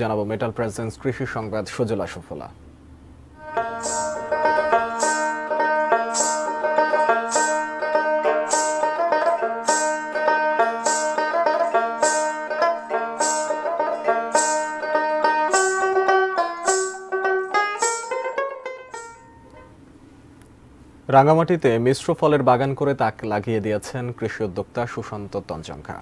জানাবো metal presence কৃষি সংবাদ সুজলা সুফলা। রাঙ্গামাটিতে মিশ্র ফলের বাগান করে তাক লাগিয়ে দিয়েছেন কৃষি উদ্যোক্তা সুশান্ত তঞ্চঙ্খা।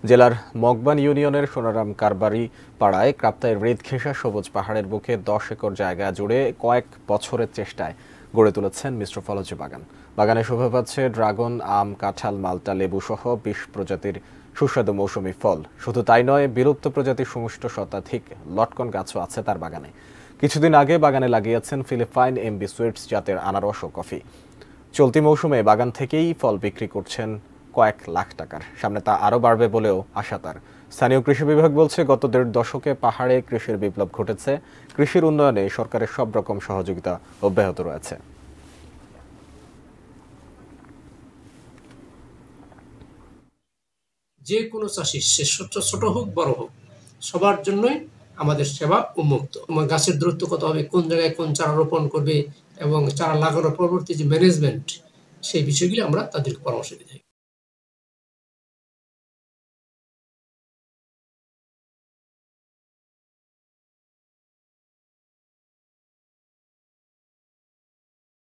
জেলার মগবান ইউনিয়নের সোনারাম কারবারি পাড়ায় কাপ্তাই হৃদ ঘেঁষা সবুজ পাহাড়ের বুকে 10 একর জায়গা জুড়ে কয়েক বছরের চেষ্টায় গড়ে তুলেছেন মিশ্র ফলজ বাগান। বাগানে শোভা পাচ্ছে ড্রাগন, আম, কাঁঠাল, মাল্টা, লেবু সহ 20 প্রজাতির সুস্বাদু মৌসুমি ফল। শুধু তাই নয়, বিলুপ্ত প্রজাতির সুমিষ্ট শতাধিক লটকন গাছও আছে তার বাগানে। কিছুদিন আগে বাগানে লাগিয়েছেন ফিলিপাইন এমবি সুইটস জাতের আনারস ও কফি। চলতি মৌসুমে বাগান থেকেই ফল বিক্রি করছেন কয়েক লাখ টাকার। সামনে তা আরও বাড়বে বলেও আশা তার। স্থানীয় কৃষি বিভাগ বলছে, গত 1.5 দশকে পাহাড়ে কৃষির বিপ্লব ঘটেছে। কৃষির উন্নয়নে সরকারের সব রকম সহযোগিতা অব্যাহত রয়েছে। যে কোনো চাষি, সে ছোট হোক বড় হোক, সবার জন্যই আমাদের সেবা উন্মুক্ত। আমার গাছের দূরত্ব কত হবে, কোন জায়গায় কোন চারা রোপণ করবে এবং চারা লাগানোর পরবর্তী যে ম্যানেজমেন্ট, সেই বিষয়গুলি আমরা তাদেরকে পরামর্শ দিয়ে থাকি।